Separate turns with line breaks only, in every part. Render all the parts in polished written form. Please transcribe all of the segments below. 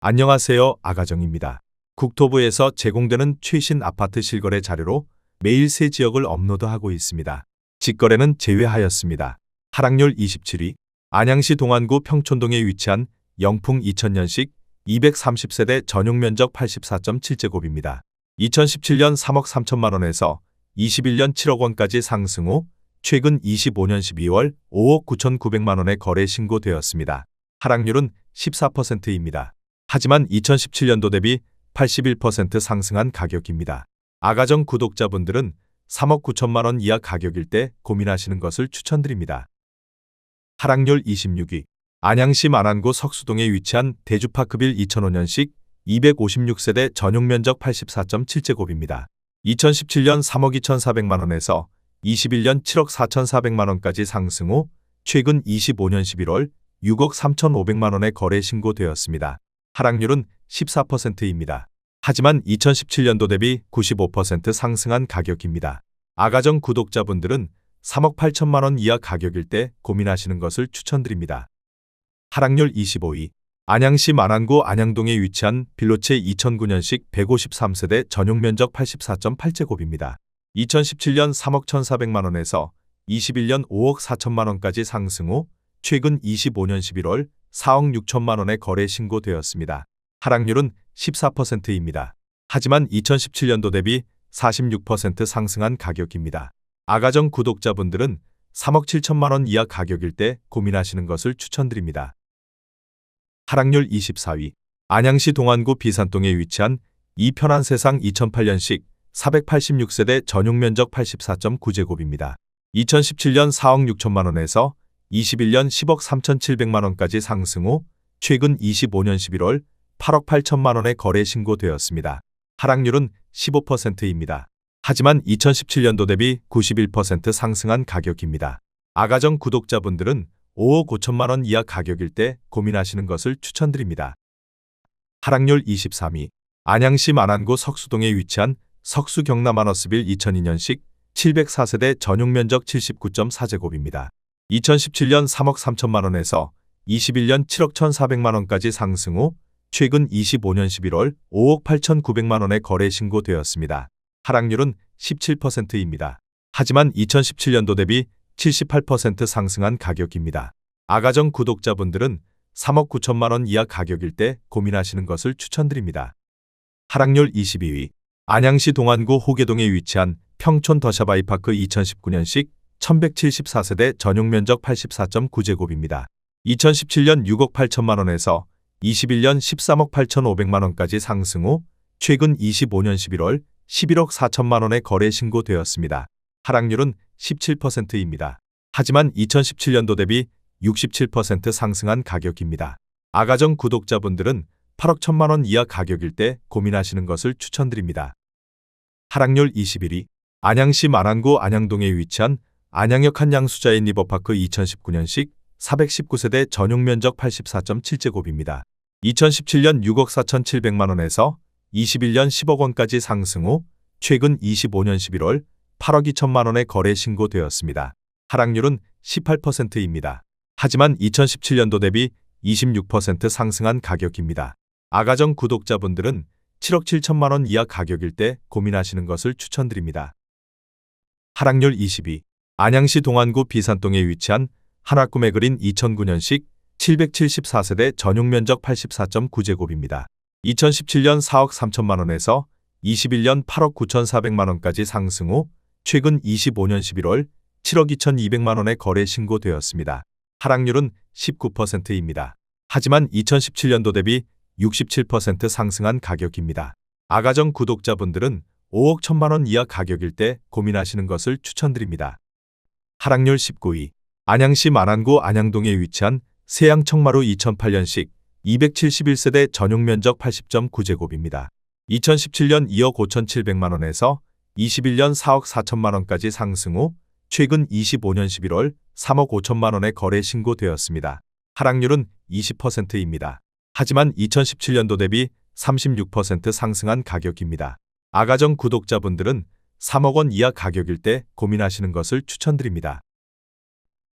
안녕하세요. 아가정입니다. 국토부에서 제공되는 최신 아파트 실거래 자료로 매일 새 지역을 업로드하고 있습니다. 직거래는 제외하였습니다. 하락률 27위. 안양시 동안구 평촌동에 위치한 영풍 2000년식 230세대 전용 면적 84.7제곱입니다. 2017년 3억 3천만 원에서 21년 7억 원까지 상승 후 최근 25년 12월 5억 9,900만 원에 거래 신고되었습니다. 하락률은 14%입니다. 하지만 2017년도 대비 81% 상승한 가격입니다. 아가정 구독자분들은 3억 9천만 원 이하 가격일 때 고민하시는 것을 추천드립니다. 하락률 26위. 안양시 만안구 석수동에 위치한 대주파크빌 2005년식 256세대 전용 면적 84.7제곱입니다. 2017년 3억 2,400만 원에서 21년 7억 4,400만 원까지 상승 후 최근 25년 11월 6억 3,500만 원에 거래 신고되었습니다. 하락률은 14%입니다. 하지만 2017년도 대비 95% 상승한 가격입니다. 아가정 구독자분들은 3억 8천만 원 이하 가격일 때 고민하시는 것을 추천드립니다. 하락률 25위. 안양시 만안구 안양동에 위치한 빌로체 2009년식 153세대 전용 면적 84.8제곱입니다. 2017년 3억 1,400만 원에서 21년 5억 4천만 원까지 상승 후 최근 25년 11월 4억 6천만 원에 거래 신고되었습니다. 하락률은 14%입니다. 하지만 2017년도 대비 46% 상승한 가격입니다. 아가정 구독자분들은 3억 7천만 원 이하 가격일 때 고민하시는 것을 추천드립니다. 하락률 24위. 안양시 동안구 비산동에 위치한 이편한세상 2008년식 486세대 전용 면적 84.9제곱입니다. 2017년 4억 6천만 원에서 21년 10억 3,700만 원까지 상승 후 최근 25년 11월 8억 8천만 원에 거래 신고되었습니다. 하락률은 15%입니다. 하지만 2017년도 대비 91% 상승한 가격입니다. 아가정 구독자분들은 5억 5천만 원 이하 가격일 때 고민하시는 것을 추천드립니다. 하락률 23위. 안양시 만안구 석수동에 위치한 석수 경남아너스빌 2002년식 704세대 전용 면적 79.4제곱입니다. 2017년 3억 3천만 원에서 21년 7억 1,400만 원까지 상승 후 최근 25년 11월 5억 8,900만 원에 거래 신고되었습니다. 하락률은 17%입니다. 하지만 2017년도 대비 78% 상승한 가격입니다. 아가정 구독자분들은 3억 9천만 원 이하 가격일 때 고민하시는 것을 추천드립니다. 하락률 22위. 안양시 동안구 호계동에 위치한 평촌 더샤바이파크 2019년식 1174세대 전용 면적 84.9제곱입니다. 2017년 6억 8천만 원에서 21년 13억 8,500만 원까지 상승 후 최근 25년 11월 11억 4천만 원에 거래 신고되었습니다. 하락률은 17%입니다. 하지만 2017년도 대비 67% 상승한 가격입니다. 아가정 구독자분들은 8억 1천만 원 이하 가격일 때 고민하시는 것을 추천드립니다. 하락률 21위. 안양시 만안구 안양동에 위치한 안양역 한양수자인 리버파크 2019년식 419세대 전용 면적 84.7제곱입니다. 2017년 6억 4,700만 원에서 21년 10억 원까지 상승 후 최근 25년 11월 8억 2천만 원에 거래 신고되었습니다. 하락률은 18%입니다. 하지만 2017년도 대비 26% 상승한 가격입니다. 아가정 구독자분들은 7억 7천만 원 이하 가격일 때 고민하시는 것을 추천드립니다. 하락률 20위. 안양시 동안구 비산동에 위치한 한화꿈에 그린 2009년식 774세대 전용 면적 84.9제곱입니다. 2017년 4억 3천만 원에서 21년 8억 9,400만 원까지 상승 후 최근 25년 11월 7억 2,200만 원에 거래 신고되었습니다. 하락률은 19%입니다. 하지만 2017년도 대비 67% 상승한 가격입니다. 아가정 구독자분들은 5억 1천만 원 이하 가격일 때 고민하시는 것을 추천드립니다. 하락률 19위. 안양시 만안구 안양동에 위치한 세양 청마루 2008년식 271세대 전용 면적 80.9제곱입니다. 2017년 2억 5,700만 원에서 21년 4억 4천만 원까지 상승 후 최근 25년 11월 3억 5천만 원에 거래 신고되었습니다. 하락률은 20%입니다. 하지만 2017년도 대비 36% 상승한 가격입니다. 아가정 구독자분들은 3억 원 이하 가격일 때 고민하시는 것을 추천드립니다.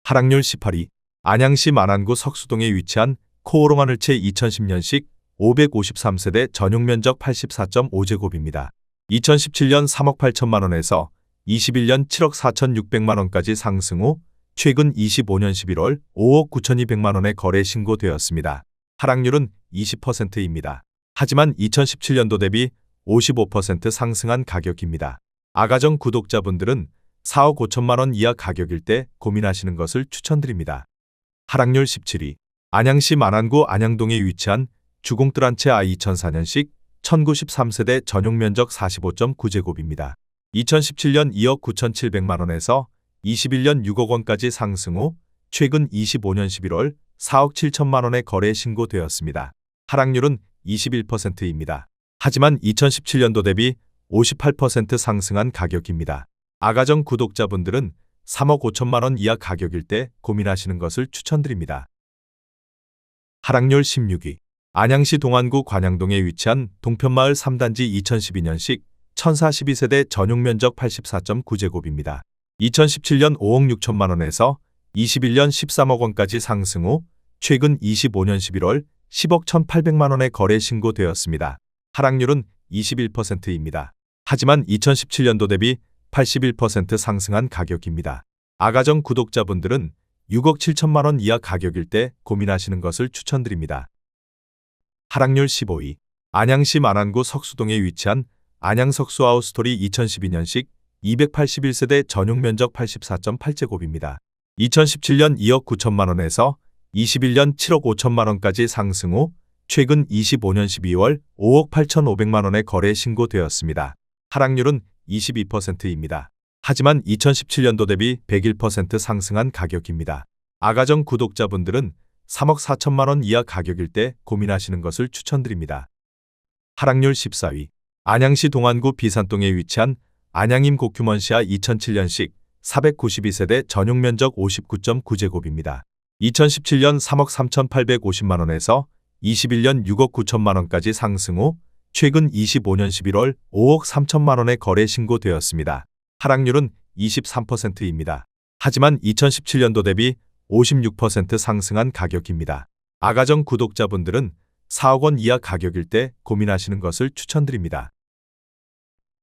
하락률 18위. 안양시 만안구 석수동에 위치한 코오롱 하늘채 2010년식 553세대 전용 면적 84.5제곱입니다. 2017년 3억 8천만 원에서 21년 7억 4,600만 원까지 상승 후 최근 25년 11월 5억 9,200만 원에 거래 신고되었습니다. 하락률은 20%입니다. 하지만 2017년도 대비 55% 상승한 가격입니다. 아가정 구독자분들은 4억 5천만 원 이하 가격일 때 고민하시는 것을 추천드립니다. 하락률 17위. 안양시 만안구 안양동에 위치한 주공뜰 한 채 I 2004년식 1093세대 전용 면적 45.9제곱입니다. 2017년 2억 9,700만 원에서 21년 6억 원까지 상승 후 최근 25년 11월 4억 7천만 원에 거래 신고되었습니다. 하락률은 21%입니다. 하지만 2017년도 대비 58% 상승한 가격입니다. 아가정 구독자분들은 3억 5천만 원 이하 가격일 때 고민하시는 것을 추천드립니다. 하락률 16위. 안양시 동안구 관양동에 위치한 동편마을 3단지 2012년식 1042세대 전용 면적 84.9제곱입니다. 2017년 5억 6천만 원에서 21년 13억 원까지 상승 후 최근 25년 11월 10억 1,800만 원에 거래 신고되었습니다. 하락률은 21%입니다. 하지만 2017년도 대비 81% 상승한 가격입니다. 아가정 구독자분들은 6억 7천만 원 이하 가격일 때 고민하시는 것을 추천드립니다. 하락률 15위. 안양시 만안구 석수동에 위치한 안양석수하우스토리 2012년식 281세대 전용 면적 84.8제곱입니다. 2017년 2억 9천만 원에서 21년 7억 5천만 원까지 상승 후 최근 25년 12월 5억 8,500만 원에 거래 신고되었습니다. 하락률은 22%입니다. 하지만 2017년도 대비 101% 상승한 가격입니다. 아가정 구독자분들은 3억 4천만 원 이하 가격일 때 고민하시는 것을 추천드립니다. 하락률 14위. 안양시 동안구 비산동에 위치한 안양임 고큐먼시아 2007년식 492세대 전용 면적 59.9제곱입니다. 2017년 3억 3,850만 원에서 21년 6억 9천만 원까지 상승 후 최근 25년 11월 5억 3천만 원에 거래 신고되었습니다. 하락률은 23%입니다. 하지만 2017년도 대비 56% 상승한 가격입니다. 아가정 구독자분들은 4억 원 이하 가격일 때 고민하시는 것을 추천드립니다.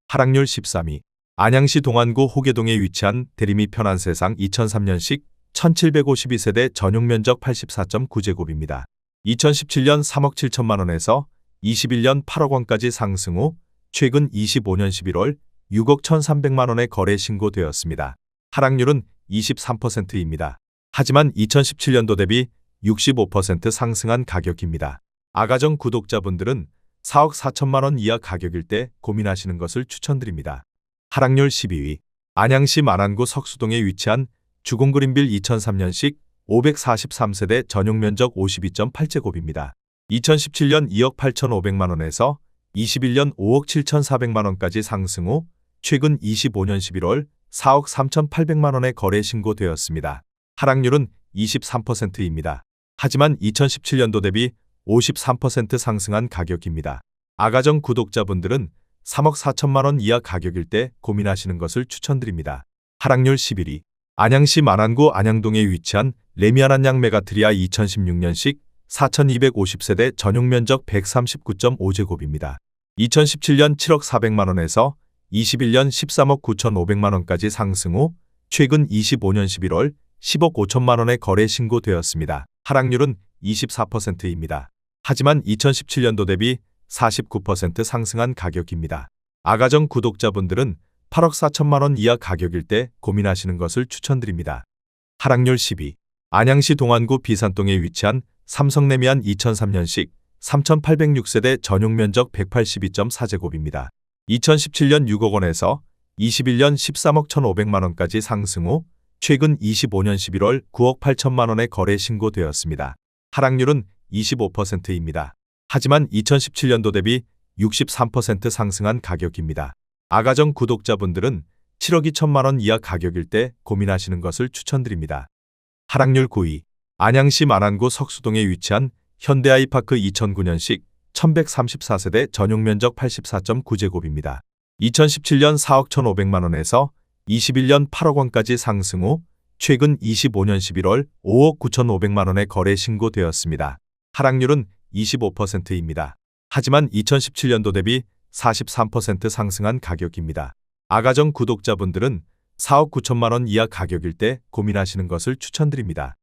하락률 13위. 안양시 동안구 호계동에 위치한 대리미 편안세상 2003년식 1752세대 전용 면적 84.9제곱입니다. 2017년 3억 7천만 원에서 21년 8억 원까지 상승 후 최근 25년 11월 6억 1,300만 원에 거래 신고되었습니다. 하락률은 23%입니다. 하지만 2017년도 대비 65% 상승한 가격입니다. 아가정 구독자분들은 4억 4천만 원 이하 가격일 때 고민하시는 것을 추천드립니다. 하락률 12위. 안양시 만안구 석수동에 위치한 주공그린빌 2003년식 543세대 전용 면적 52.8제곱입니다. 2017년 2억 8,500만 원에서 21년 5억 7,400만 원까지 상승 후 최근 25년 11월 4억 3,800만 원에 거래 신고되었습니다. 하락률은 23%입니다. 하지만 2017년도 대비 53% 상승한 가격입니다. 아가정 구독자분들은 3억 4천만 원 이하 가격일 때 고민하시는 것을 추천드립니다. 하락률 11위. 안양시 만안구 안양동에 위치한 레미안안양 메가트리아 2016년식 4,250세대 전용 면적 139.5제곱입니다. 2017년 7억 400만 원에서 21년 13억 9,500만 원까지 상승 후 최근 25년 11월 10억 5천만 원에 거래 신고되었습니다. 하락률은 24%입니다. 하지만 2017년도 대비 49% 상승한 가격입니다. 아가정 구독자분들은 8억 4천만 원 이하 가격일 때 고민하시는 것을 추천드립니다. 하락률 10위. 안양시 동안구 비산동에 위치한 삼성레미안 2003년식 3,806세대 전용 면적 182.4제곱입니다. 2017년 6억 원에서 21년 13억 1,500만 원까지 상승 후 최근 25년 11월 9억 8천만 원에 거래 신고되었습니다. 하락률은 25%입니다. 하지만 2017년도 대비 63% 상승한 가격입니다. 아가정 구독자분들은 7억 2천만 원 이하 가격일 때 고민하시는 것을 추천드립니다. 하락률 9위. 안양시 만안구 석수동에 위치한 현대아이파크 2009년식 1134세대 전용 면적 84.9제곱입니다. 2017년 4억 1,500만 원에서 21년 8억 원까지 상승 후 최근 25년 11월 5억 9,500만 원에 거래 신고되었습니다. 하락률은 25%입니다. 하지만 2017년도 대비 43% 상승한 가격입니다. 아가정 구독자분들은 4억 9천만 원 이하 가격일 때 고민하시는 것을 추천드립니다.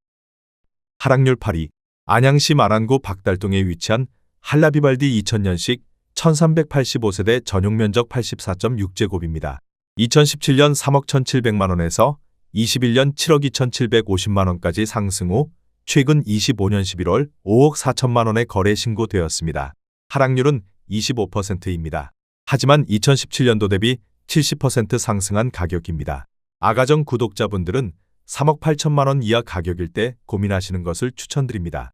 하락률 8위. 안양시 마란구 박달동에 위치한 할라비발디 2000년식 1385세대 전용 면적 84.6제곱입니다. 2017년 3억 1,700만 원에서 21년 7억 2,750만 원까지 상승 후 최근 25년 11월 5억 4천만 원에 거래 신고되었습니다. 하락률은 25%입니다. 하지만 2017년도 대비 70% 상승한 가격입니다. 아가정 구독자분들은 3억 8천만 원 이하 가격일 때 고민하시는 것을 추천드립니다.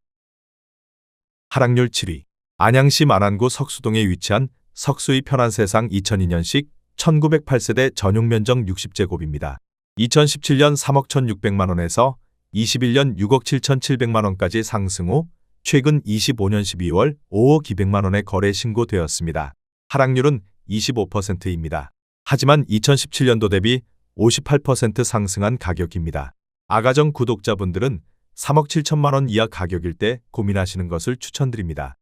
하락률 7위. 안양시 마란구 석수동에 위치한 석수의 편한 세상 2002년식 1908세대 전용 면적 60제곱입니다. 2017년 3억 1,600만 원에서 21년 6억 7,700만 원까지 상승 후 최근 25년 12월 5억 200만 원에 거래 신고되었습니다. 하락률은 25%입니다. 하지만 2017년도 대비 58% 상승한 가격입니다. 아가정 구독자분들은 3억 7천만 원 이하 가격일 때 고민하시는 것을 추천드립니다.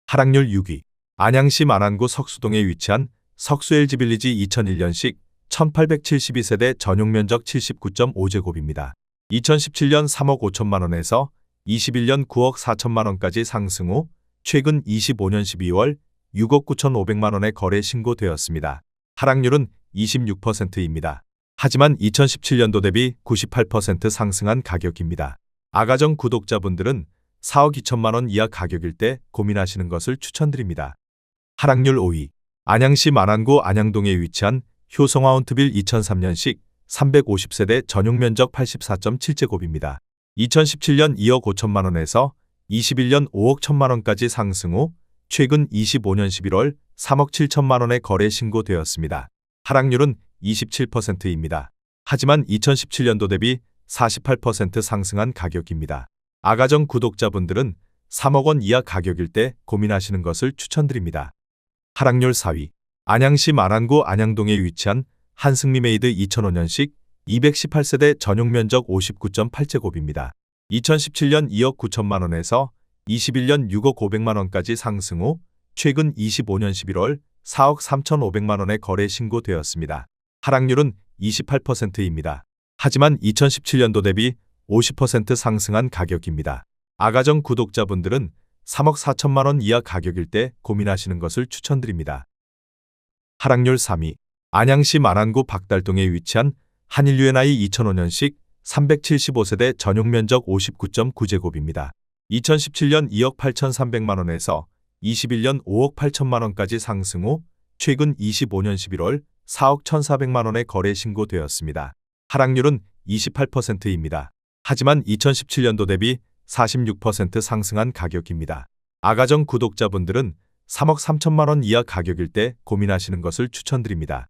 하락률 6위. 안양시 마란구 석수동에 위치한 석수 LG빌리지 2001년식 1872세대 전용 면적 79.5제곱입니다. 2017년 3억 5천만 원에서 21년 9억 4천만 원까지 상승 후 최근 25년 12월 6억 9,500만 원에 거래 신고되었습니다. 하락률은 26%입니다. 하지만 2017년도 대비 98% 상승한 가격입니다. 아가정 구독자분들은 4억 2천만 원 이하 가격일 때 고민하시는 것을 추천드립니다. 하락률 5위. 안양시 마란구 안양동에 위치한 효성화운트빌 2003년식 350세대 전용 면적 84.7제곱입니다. 2017년 2억 5천만 원에서 21년 5억 1천만 원까지 상승 후 최근 25년 11월 3억 7천만 원에 거래 신고되었습니다. 하락률은 27%입니다. 하지만 2017년도 대비 48% 상승한 가격입니다. 아가정 구독자분들은 3억 원 이하 가격일 때 고민하시는 것을 추천드립니다. 하락률 4위. 안양시 마란구 안양동에 위치한 한승리메이드 2005년식 218세대 전용 면적 59.8제곱입니다. 2017년 2억 9천만 원에서 21년 6억 500만 원까지 상승 후 최근 25년 11월 4억 3,500만 원에 거래 신고되었습니다. 하락률은 28%입니다. 하지만 2017년도 대비 50% 상승한 가격입니다. 아가정 구독자분들은 3억 4천만 원 이하 가격일 때 고민하시는 것을 추천드립니다. 하락률 3위. 안양시 마란구 박달동에 위치한 한일유엔아이 2005년식 375세대 전용 면적 59.9제곱입니다. 2017년 2억 8,300만 원에서 21년 5억 8천만 원까지 상승 후 최근 25년 11월 4억 1,400만 원에 거래 신고되었습니다. 하락률은 28%입니다. 하지만 2017년도 대비 46% 상승한 가격입니다. 아가정 구독자분들은 3억 3천만 원 이하 가격일 때 고민하시는 것을 추천드립니다.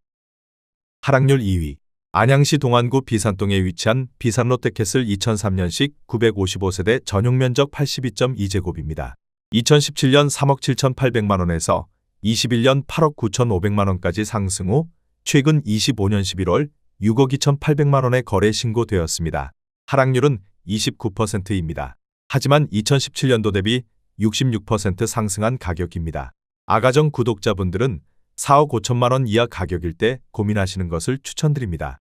하락률 2위. 안양시 동안구 비산동에 위치한 비산롯데캐슬 2003년식 955세대 전용 면적 82.2제곱입니다. 2017년 3억 7,800만 원에서 21년 8억 9,500만 원까지 상승 후 최근 25년 11월 6억 2,800만 원에 거래 신고되었습니다. 하락률은 29%입니다. 하지만 2017년도 대비 66% 상승한 가격입니다. 아가정 구독자분들은 4억 5천만 원 이하 가격일 때 고민하시는 것을 추천드립니다.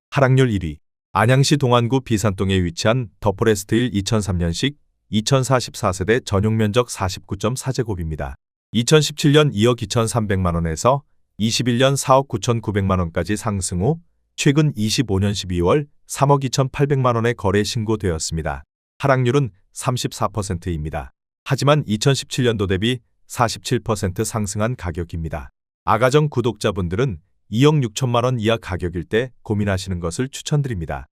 하락률 1위. 안양시 동안구 비산동에 위치한 더포레스트힐 2003년식 2044세대 전용 면적 49.4제곱입니다. 2017년 2억 2,300만 원에서 21년 4억 9,900만 원까지 상승 후 최근 25년 12월 3억 2,800만 원에 거래 신고되었습니다. 하락률은 34%입니다. 하지만 2017년도 대비 47% 상승한 가격입니다. 아가정 구독자분들은 2억 6천만 원 이하 가격일 때 고민하시는 것을 추천드립니다.